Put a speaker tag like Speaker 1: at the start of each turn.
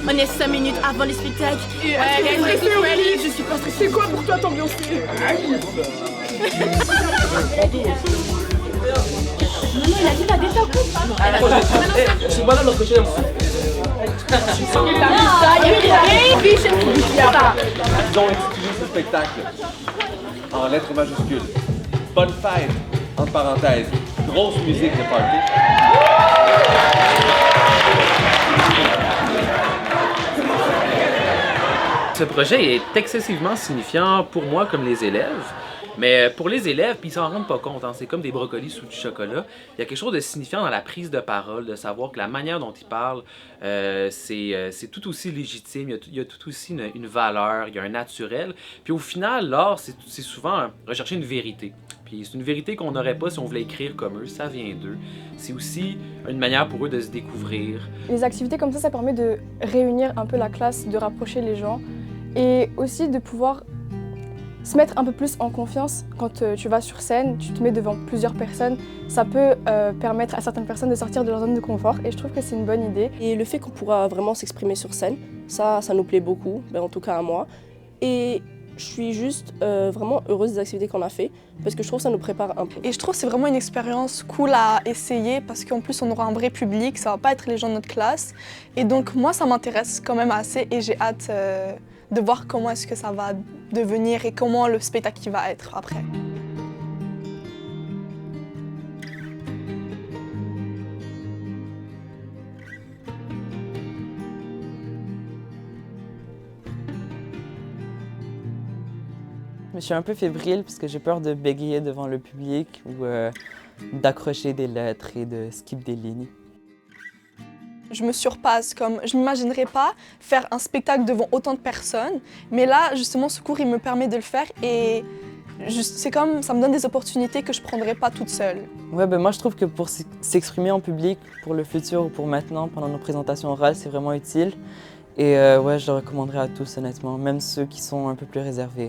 Speaker 1: On est 5 minutes avant les spectacles.
Speaker 2: Je suis pas stressée. C'est quoi pour toi t'ambiancer?
Speaker 1: Maman, il a dit t'as des tacos.
Speaker 3: C'est pas là le cocher. Ils ont intitulé ce spectacle en lettres majuscules. Bonne fête, entre parenthèses. Grosse musique de party.
Speaker 4: Ce projet est excessivement signifiant pour moi comme les élèves. Mais pour les élèves, puis ils s'en rendent pas compte, hein, c'est comme des brocolis sous du chocolat. Il y a quelque chose de signifiant dans la prise de parole, de savoir que la manière dont ils parlent, c'est tout aussi légitime, il y a tout aussi une valeur, il y a un naturel. Puis au final, l'art, c'est souvent rechercher une vérité. Puis c'est une vérité qu'on n'aurait pas si on voulait écrire comme eux, ça vient d'eux. C'est aussi une manière pour eux de se découvrir.
Speaker 5: Les activités comme ça permet de réunir un peu la classe, de rapprocher les gens et aussi de pouvoir se mettre un peu plus en confiance quand tu vas sur scène, tu te mets devant plusieurs personnes. Ça peut permettre à certaines personnes de sortir de leur zone de confort et je trouve que c'est une bonne idée.
Speaker 6: Et le fait qu'on pourra vraiment s'exprimer sur scène, ça nous plaît beaucoup, en tout cas à moi. Et je suis juste vraiment heureuse des activités qu'on a fait parce que je trouve que ça nous prépare un peu.
Speaker 7: Et je trouve que c'est vraiment une expérience cool à essayer parce qu'en plus on aura un vrai public, ça va pas être les gens de notre classe. Et donc moi ça m'intéresse quand même assez et j'ai hâte de voir comment est-ce que ça va devenir et comment le spectacle va être après.
Speaker 8: Je suis un peu fébrile parce que j'ai peur de bégayer devant le public ou d'accrocher des lettres et de skip des lignes.
Speaker 7: Je me surpasse, comme je n'imaginerais pas faire un spectacle devant autant de personnes, mais là justement ce cours il me permet de le faire et c'est comme ça me donne des opportunités que je ne prendrais pas toute seule.
Speaker 8: Ouais, moi je trouve que pour s'exprimer en public, pour le futur ou pour maintenant, pendant nos présentations orales, c'est vraiment utile. Et ouais, je le recommanderais à tous honnêtement, même ceux qui sont un peu plus réservés.